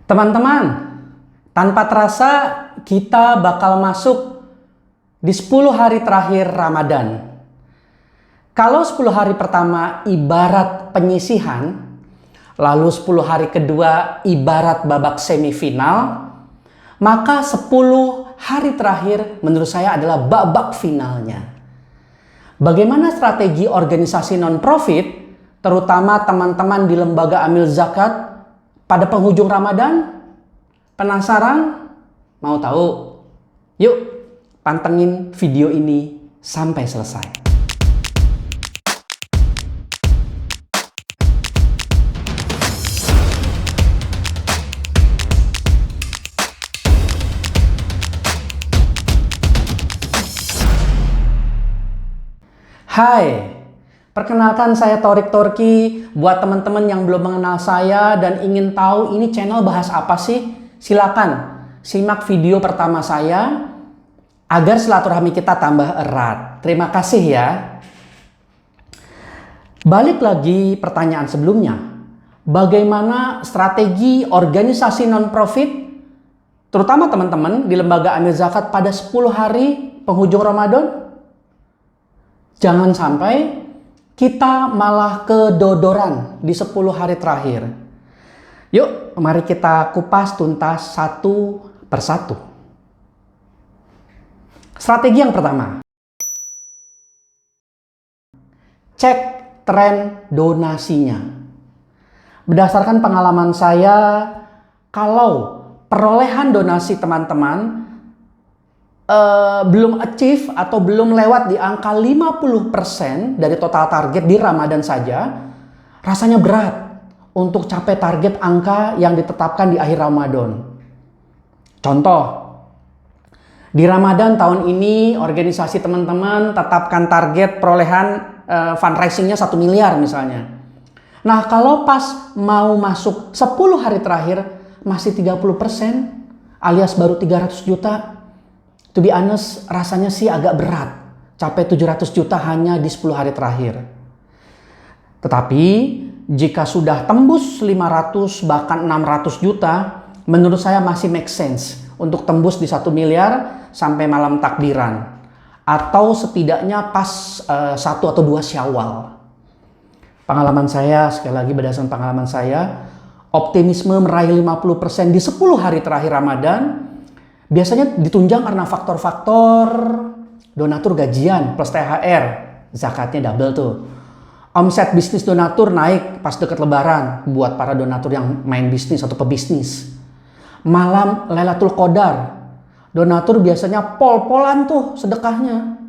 Teman-teman, tanpa terasa kita bakal masuk di 10 hari terakhir Ramadan. Kalau 10 hari pertama ibarat penyisihan, lalu 10 hari kedua ibarat babak semifinal, maka 10 hari terakhir menurut saya adalah babak finalnya. Bagaimana strategi organisasi non-profit, terutama teman-teman di lembaga amil zakat pada penghujung Ramadan? Penasaran? Mau tahu? Yuk, pantengin video ini sampai selesai. Hai, perkenalkan saya Thorik Torki. Buat teman-teman yang belum mengenal saya dan ingin tahu ini channel bahas apa sih, silakan simak video pertama saya agar silaturahmi kita tambah erat. Terima kasih ya. Balik lagi pertanyaan sebelumnya. Bagaimana strategi organisasi non-profit, terutama teman-teman di lembaga amil zakat pada 10 hari penghujung Ramadan? Jangan sampai kita malah kedodoran di 10 hari terakhir. Yuk, mari kita kupas tuntas satu persatu. Strategi yang pertama. Cek tren donasinya. Berdasarkan pengalaman saya, kalau perolehan donasi teman-teman belum achieve atau belum lewat di angka 50% dari total target di Ramadan saja, rasanya berat untuk capai target angka yang ditetapkan di akhir Ramadan. Contoh, di Ramadan tahun ini organisasi teman-teman tetapkan target perolehan fundraisingnya 1 miliar misalnya. Nah, kalau pas mau masuk 10 hari terakhir masih 30% alias baru 300 juta. To be honest, rasanya sih agak berat capai 700 juta hanya di 10 hari terakhir. Tetapi jika sudah tembus 500 bahkan 600 juta, menurut saya masih make sense untuk tembus di 1 miliar sampai malam takbiran. Atau setidaknya pas 1 atau 2 Syawal. Pengalaman saya, sekali lagi berdasarkan pengalaman saya, optimisme meraih 50% di 10 hari terakhir Ramadan biasanya ditunjang karena faktor-faktor donatur gajian plus THR, zakatnya double tuh. Omset bisnis donatur naik pas deket lebaran buat para donatur yang main bisnis atau pebisnis. Malam Lailatul Qadar, donatur biasanya pol-polan tuh sedekahnya.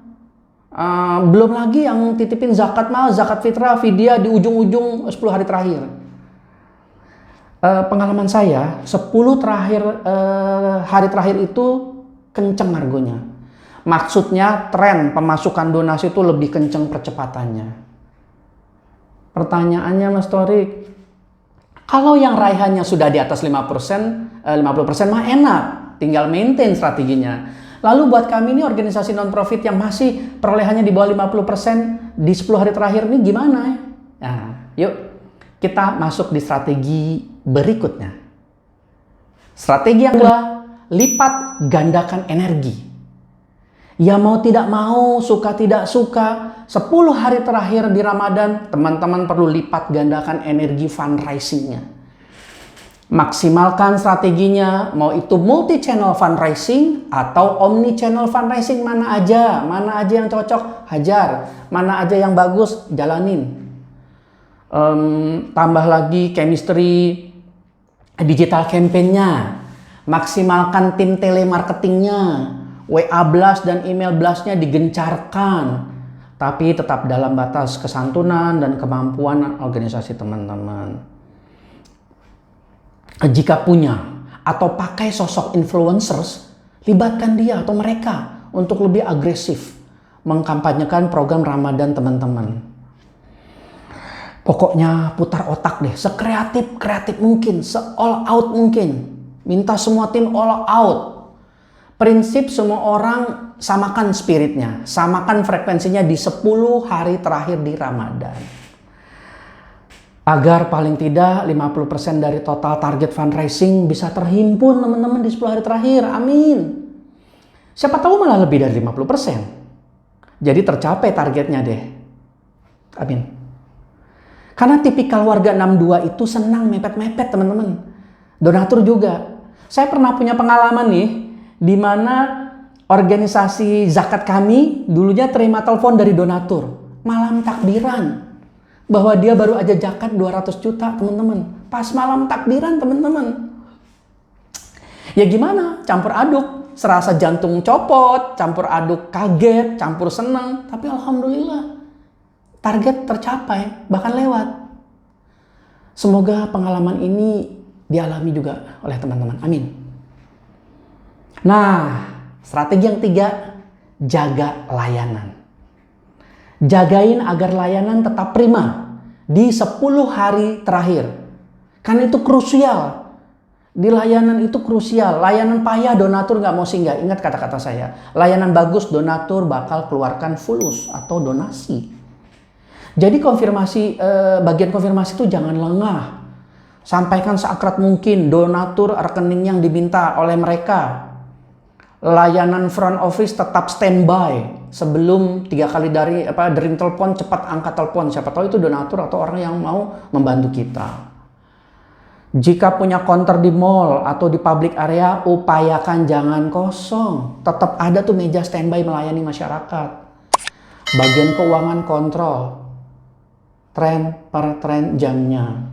Belum lagi yang titipin zakat mal, zakat fitrah, fidyah di ujung-ujung 10 hari terakhir. Pengalaman saya 10 hari terakhir itu kenceng argonya. Maksudnya tren pemasukan donasi itu lebih kenceng percepatannya. Pertanyaannya Mas Thorik, kalau yang raihannya sudah di atas 50% mah enak, tinggal maintain strateginya. Lalu buat kami ini organisasi non-profit yang masih perolehannya di bawah 50% di 10 hari terakhir ini gimana ya? Nah, yuk kita masuk di strategi berikutnya. Strategi yang kedua, lipat gandakan energi. Ya mau tidak mau, suka tidak suka, 10 hari terakhir di Ramadan, teman-teman perlu lipat gandakan energi fundraisingnya. Maksimalkan strateginya, mau itu multi-channel fundraising atau omni-channel fundraising, mana aja yang cocok, hajar, mana aja yang bagus, jalanin. Tambah lagi chemistry digital campaign-nya, maksimalkan tim telemarketingnya, WA blast dan email blast-nya digencarkan, tapi tetap dalam batas kesantunan dan kemampuan organisasi teman-teman. Jika punya atau pakai sosok influencers, libatkan dia atau mereka untuk lebih agresif mengkampanyekan program Ramadan teman-teman. Pokoknya putar otak deh, sekreatif mungkin, se-all out mungkin. Minta semua tim all out. Prinsip semua orang samakan spiritnya, samakan frekuensinya di 10 hari terakhir di Ramadan. Agar paling tidak 50% dari total target fundraising bisa terhimpun teman-teman di 10 hari terakhir. Amin. Siapa tahu malah lebih dari 50%. Jadi tercapai targetnya deh. Amin. Karena tipikal warga 62 itu senang mepet-mepet teman-teman. Donatur juga. Saya pernah punya pengalaman nih, di mana organisasi zakat kami dulunya terima telepon dari donatur. Malam takbiran. Bahwa dia baru aja zakat 200 juta teman-teman. Pas malam takbiran teman-teman. Ya gimana? Campur aduk. Serasa jantung copot, campur aduk kaget, campur senang. Tapi alhamdulillah target tercapai, bahkan lewat. Semoga pengalaman ini dialami juga oleh teman-teman. Amin. Nah, strategi yang 3, jaga layanan. Jagain agar layanan tetap prima di 10 hari terakhir. Karena itu krusial. Di layanan itu krusial. Layanan payah donatur nggak mau singgah. Ingat kata-kata saya. Layanan bagus donatur bakal keluarkan fulus atau donasi. Jadi bagian konfirmasi itu jangan lengah. Sampaikan seakrab mungkin donatur rekening yang diminta oleh mereka. Layanan front office tetap standby sebelum 3 kali dering telepon, cepat angkat telepon. Siapa tahu itu donatur atau orang yang mau membantu kita. Jika punya counter di mall atau di public area, upayakan jangan kosong. Tetap ada tuh meja standby melayani masyarakat. Bagian keuangan kontrol. Tren per tren jamnya.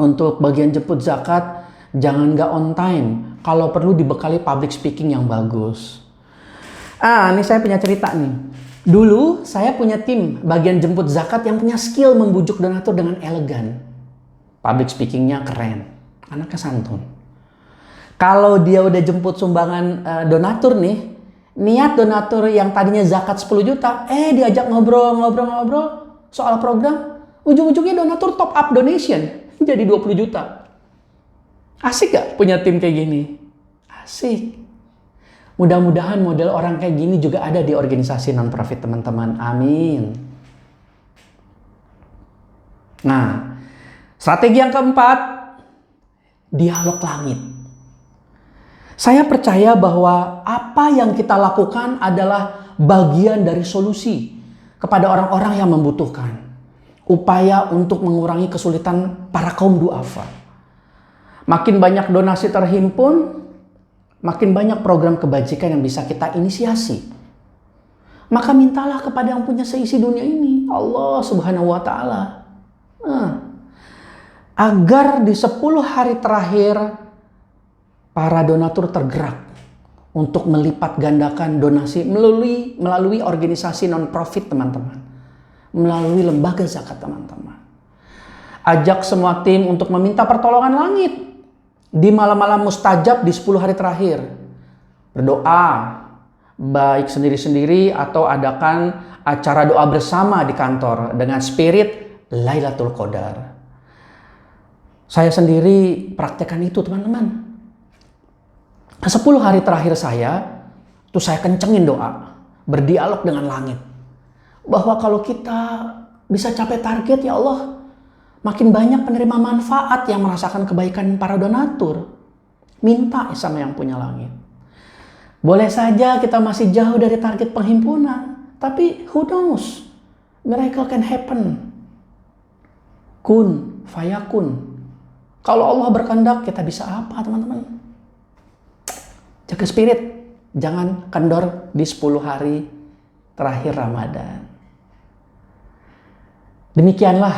Untuk bagian jemput zakat, jangan nggak on time. Kalau perlu dibekali public speaking yang bagus. Ini saya punya cerita nih. Dulu saya punya tim bagian jemput zakat yang punya skill membujuk donatur dengan elegan. Public speakingnya keren. Anaknya santun. Kalau dia udah jemput sumbangan donatur nih, niat donatur yang tadinya zakat 10 juta, diajak ngobrol soal program, ujung-ujungnya donatur top up donation jadi 20 juta. Asik gak punya tim kayak gini? Asik. Mudah-mudahan model orang kayak gini juga ada di organisasi non-profit teman-teman. Amin. Nah, strategi yang keempat, dialog langit. Saya percaya bahwa apa yang kita lakukan adalah bagian dari solusi kepada orang-orang yang membutuhkan. Upaya untuk mengurangi kesulitan para kaum duafa. Makin banyak donasi terhimpun, makin banyak program kebajikan yang bisa kita inisiasi. Maka mintalah kepada yang punya seisi dunia ini, Allah Subhanahu wa Ta'ala. Agar di 10 hari terakhir, para donatur tergerak untuk melipat gandakan donasi melalui organisasi non-profit teman-teman. Melalui lembaga zakat teman-teman. Ajak semua tim untuk meminta pertolongan langit. Di malam-malam mustajab di 10 hari terakhir. Berdoa, baik sendiri-sendiri atau adakan acara doa bersama di kantor dengan spirit Lailatul Qadar. Saya sendiri praktekkan itu teman-teman. 10 hari terakhir saya kencengin doa. Berdialog dengan langit. Bahwa kalau kita bisa capai target ya Allah, makin banyak penerima manfaat yang merasakan kebaikan para donatur. Minta sama yang punya langit. Boleh saja kita masih jauh dari target penghimpunan. Tapi who knows? Miracle can happen. Kun, fayakun. Kalau Allah berkehendak, kita bisa apa teman-teman? Jaga spirit. Jangan kendor di 10 hari terakhir Ramadan. Demikianlah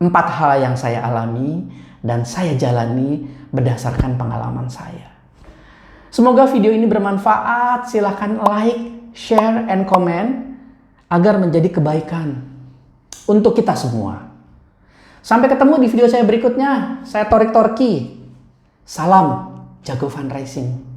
4 hal yang saya alami dan saya jalani berdasarkan pengalaman saya. Semoga video ini bermanfaat. Silahkan like, share, and comment agar menjadi kebaikan untuk kita semua. Sampai ketemu di video saya berikutnya. Saya Torik Torki. Salam jago fundraising.